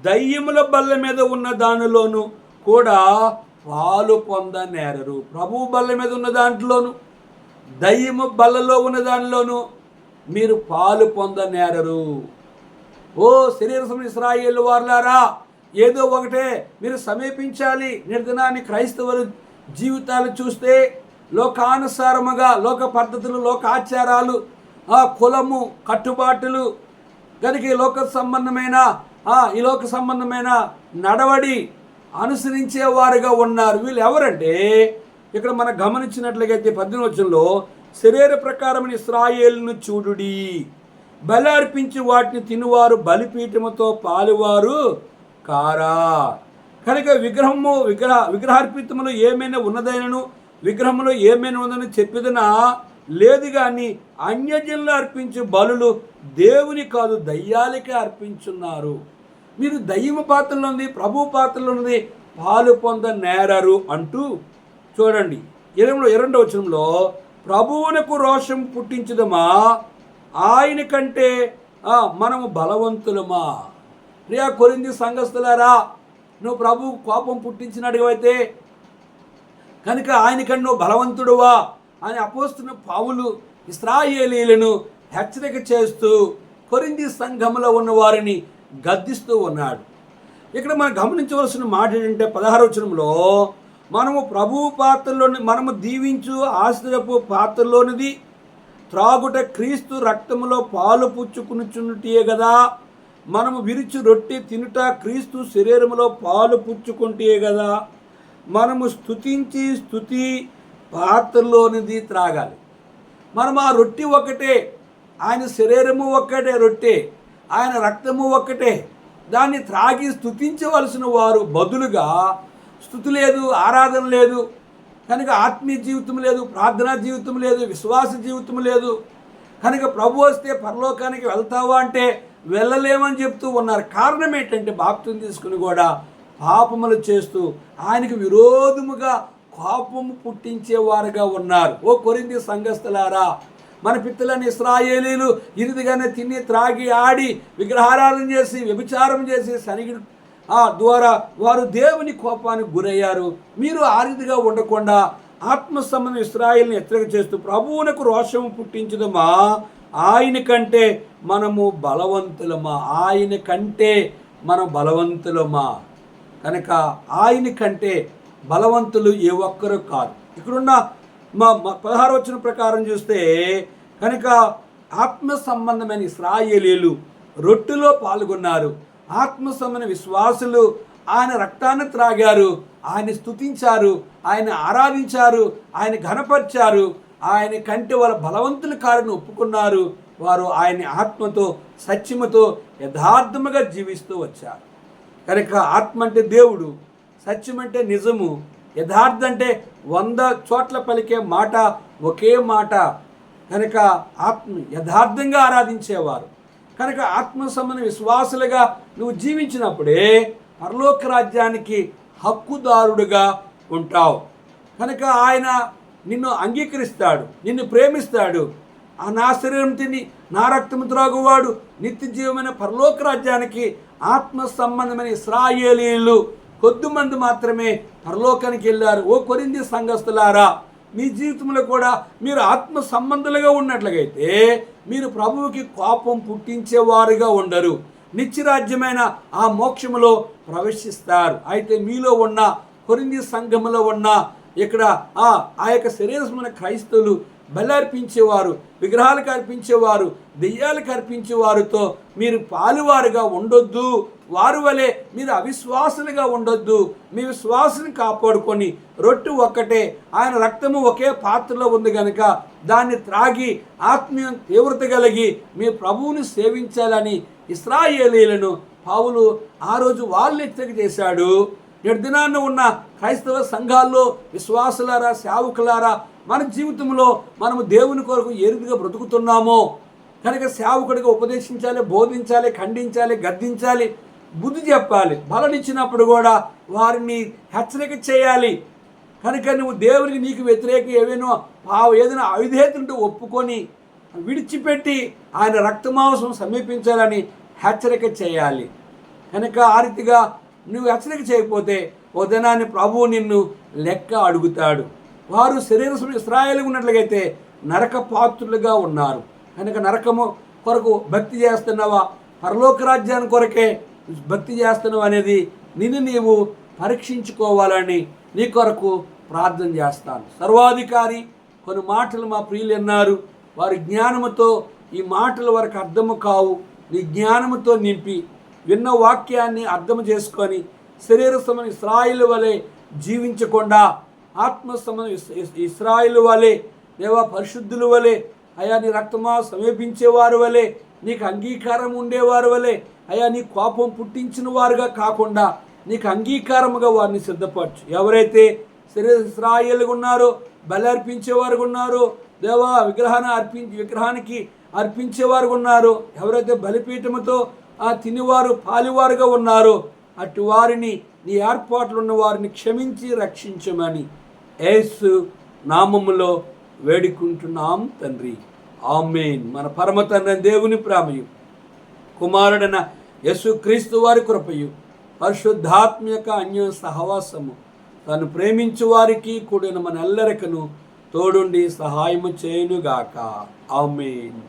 దయ్యముల బల్ల మీద ఉన్న దానిలోను కూడా పాలు పొందనేరరు. ప్రభు బల్ల మీద ఉన్న దాంట్లోను దయ్యము బల్లలో ఉన్న దానిలోను మీరు పాలు పొందనేరరు. ఓ శరీర ఇశ్రాయేలు వారులారా, ఏదో ఒకటే మీరు సమీపించాలి. నిర్దినాన్ని క్రైస్తవుల జీవితాలు చూస్తే లోకానుసారముగా లోక పద్ధతులు, లోక ఆచారాలు, కులము, కట్టుబాటులు కనుక ఈ లోక సంబంధమైన నడవడి అనుసరించేవారుగా ఉన్నారు. వీళ్ళు ఎవరంటే ఇక్కడ మనం గమనించినట్లయితే 18వ వచనంలో, శరీర ప్రకారమైన ఇశ్రాయేలును చూడుడి, బలి అర్పించి వాటిని తినువారు బలిపీఠముతో పాలువారు కారా. కనుక విగ్రహార్పితములో ఏమైనా ఉన్నదైనను విగ్రహంలో ఏమైనా ఉందని చెప్పేదన లేదు, కానీ అన్యజనులు అర్పించే బలులు దేవుని కాదు దయ్యాలకే అర్పించున్నారు. మీరు దయ్యమ పాత్రలో ఉంది, ప్రభు పాత్రలో ఉంది, పాలు పొందనేరరు అంటూ చూడండి 22వ వచనంలో, ప్రభువునకు రోషం పుట్టించుదమా, ఆయన కంటే మనము బలవంతులమా. ప్రియా కొరింథీ సంఘస్థులారా, నువ్వు ప్రభువు కోపం పుట్టించినట్టువైతే కనుక ఆయనకంటే నువ్వు బలవంతుడువా అని అపోస్తున్న పౌలు ఇశ్రాయేలీయులను హెచ్చరిక చేస్తూ కొరింథీ సంఘములో ఉన్న వారిని గద్దిస్తూ ఉన్నాడు. ఇక్కడ మనం గమనించవలసిన మాట ఏంటంటే 16వ వచనంలో, మనము ప్రభువు పాత్రలోని మనము దీవించు ఆశ్రయపు పాత్రలోనిది త్రాగుట క్రీస్తు రక్తములో పాలు పుచ్చుకునుచున్నట్టే కదా, మనము విరుచు రొట్టె తినుట క్రీస్తు శరీరములో పాలు పుచ్చుకుంటే కదా, మనము స్తుతి పాత్రలోనిది త్రాగాలి. మనం ఆ రొట్టె ఒకటే, ఆయన శరీరము ఒక్కటే రొట్టె, ఆయన రక్తము ఒక్కటే. దాన్ని త్రాగి స్తుతించవలసిన వారు బదులుగా స్తుతి లేదు, ఆరాధన లేదు, కనుక ఆత్మీయ జీవితం లేదు, ప్రార్థనా జీవితం లేదు, విశ్వాస జీవితం లేదు. కనుక ప్రభు వస్తే పరలోకానికి వెళ్తావా అంటే వెళ్ళలేమని చెప్తూ ఉన్నారు. కారణం ఏంటంటే బాప్తిసం తీసుకుని కూడా పాపములు చేస్తూ ఆయనకు విరోధముగా కోపము పుట్టించేవారుగా ఉన్నారు. ఓ కొరింథీ సంఘస్థులారా, మన పితరులైన ఇశ్రాయేలీయులు ఇరుదిగానే తిని త్రాగి ఆడి విగ్రహారాధన చేసి వ్యభిచారం చేసి సనిగిడి ద్వారా వారు దేవుని కోపానికి గురయ్యారు. మీరు ఆ రీతిగా ఉండకుండా ఆత్మ సంబంధం ఇశ్రాయేలుని హెచ్చరిక చేస్తూ ప్రభువునకు రోషము పుట్టించదమా, ఆయన కంటే మనము బలవంతులమా, ఆయన కంటే మనం బలవంతులమా. కనుక ఆయన కంటే బలవంతులు ఏ ఒక్కరు కాదు. ఇక్కడున్న 16వ వచనం ప్రకారం చూస్తే కనుక ఆత్మ సంబంధమైన ఇశ్రాయేలీయులు రొట్టెలో పాల్గొన్నారు. ఆత్మ సంబంధ విశ్వాసులు ఆయన రక్తాన్ని త్రాగారు, ఆయన స్తుతించారు, ఆయన ఆరాధించారు, ఆయన ఘనపరిచారు. ఆయన కంటే వాళ్ళ బలవంతుల కారణం ఒప్పుకున్నారు. వారు ఆయన ఆత్మతో సత్యముతో యథార్థముగా జీవిస్తూ వచ్చారు. కనుక ఆత్మ అంటే దేవుడు, సత్యం అంటే నిజము, యథార్థం అంటే 100 చోట్ల పలికే మాట ఒకే మాట. కనుక ఆత్మ యథార్థంగా ఆరాధించేవారు. కనుక ఆత్మ సంబంధ విశ్వాసులుగా నువ్వు జీవించినప్పుడే పరలోక రాజ్యానికి హక్కుదారుడుగా ఉంటావు. కనుక ఆయన నిన్ను అంగీకరిస్తాడు, నిన్ను ప్రేమిస్తాడు. నా శరీరం తిని నా రక్తము త్రాగువాడు నిత్య జీవమైన పరలోక రాజ్యానికి ఆత్మ సంబంధమైన ఇశ్రాయేలీయులు కొద్దిమంది మాత్రమే పరలోకానికి వెళ్ళారు. ఓ కొరింథీ సంఘస్థులారా, మీ జీవితంలో కూడా మీరు ఆత్మ సంబంధులుగా ఉన్నట్లయితే మీరు ప్రభువుకి కోపం పుట్టించేవారుగా ఉండరు. నిత్యరాజ్యమైన ఆ మోక్షములో ప్రవేశిస్తారు. అయితే మీలో ఉన్న కొరింథీ సంఘములో ఉన్న ఇక్కడ ఆ యొక్క శరీరమైన క్రైస్తవులు బలి అర్పించేవారు, విగ్రహాలకు అర్పించేవారు, దెయ్యాలకు అర్పించేవారితో మీరు పాలువారుగా ఉండొద్దు. వారి వలె మీరు అవిశ్వాసులుగా ఉండొద్దు. మీ విశ్వాసాన్ని కాపాడుకొని రొట్టె ఒక్కటే, ఆయన రక్తము ఒకే పాత్రలో ఉంది కనుక దాన్ని త్రాగి ఆత్మీయ తీవ్రత కలిగి మీ ప్రభువుని సేవించాలని ఇశ్రాయేలీయులను పౌలు ఆ రోజు వాళ్ళు హెచ్చరిక చేశాడు. నేటి దినాన్న ఉన్న క్రైస్తవ సంఘాల్లో విశ్వాసులారా, సేవకులారా, మన జీవితంలో మనము దేవుని కొరకు ఏ రీతిగా బ్రతుకుతున్నామో కనుక సేవకుడిగా ఉపదేశించాలి, బోధించాలి, ఖండించాలి, గద్దించాలి, బుద్ధి చెప్పాలి. బలనిచ్చినప్పుడు కూడా వారిని హెచ్చరిక చేయాలి. కనుక నువ్వు దేవునికి నీకు వ్యతిరేక ఏదైనా అవిధేయతను ఒప్పుకొని విడిచిపెట్టి ఆయన రక్తమాంసం సమీపించాలని హెచ్చరిక చేయాలి. కనుక ఆ రీతిగా నువ్వు హెచ్చరిక చేయకపోతే ఓ దినాన్ని ప్రభువు నిన్ను లెక్క అడుగుతాడు. వారు శరీర ఇశ్రాయేలు ఉన్నట్లయితే నరక పాత్రులుగా ఉన్నారు. కనుక నరకము కొరకు భక్తి చేస్తున్నావా, పరలోక రాజ్యాన్ని కొరకే భక్తి చేస్తున్నావు అనేది నిన్ను నీవు పరీక్షించుకోవాలని నీ కొరకు ప్రార్థన చేస్తాను. సర్వాధికారి కొన్ని మాటలు మా ప్రియులు అన్నారు. వారి జ్ఞానముతో ఈ మాటలు వారికి అర్థము కావు. నీ జ్ఞానముతో నింపి విన్న వాక్యాన్ని అర్థం చేసుకొని శరీర సంబంధం ఇశ్రాయేలు వలె జీవించకుండా ఆత్మ సంబంధం ఇశ్రాయేలు వలె దేవా పరిశుద్ధుల వలె అయా నీ రక్తమా సమీపించేవారు వలె నీకు అంగీకారం ఉండేవారు వలె అయా నీ కోపం పుట్టించిన వారుగా కాకుండా నీకు అంగీకారముగా వారిని సిద్ధపరచు. ఎవరైతే శరీర ఇశ్రాయేలుగా ఉన్నారో, బలి అర్పించేవారు ఉన్నారో, దేవా విగ్రహానికి అర్పించేవారు ఉన్నారు, ఎవరైతే బలిపీఠముతో తినివారు పాలివారుగా ఉన్నారో అటు వారిని నీ ఏర్పాట్లు ఉన్న వారిని క్షమించి రక్షించమని యేసు నామములో వేడుకుంటున్నాం తండ్రి. ఆమేన్. మన పరమ తండ్రి దేవుని ప్రేమయు, కుమారుడైన యేసుక్రీస్తు వారి కృపయు, పరిశుద్ధాత్మ యొక్క అన్య సహవాసము తను ప్రేమించు వారికి కూడిన మన ఎల్లరికను తోడుండి సహాయము చేయునుగాక. ఆమేన్.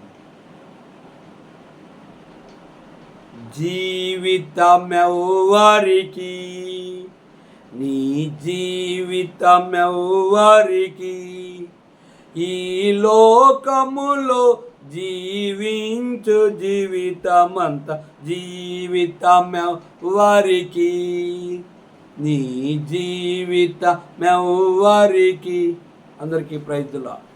జీవితమెవ్వరికి, నీ జీవితమెవ్వరికి, ఈ లోకములో జీవించు జీవితమంత జీవితమెవ్వరికి, నీ జీవితమెవ్వరికి. అందరికీ ప్రైజ్ ది లార్డ్.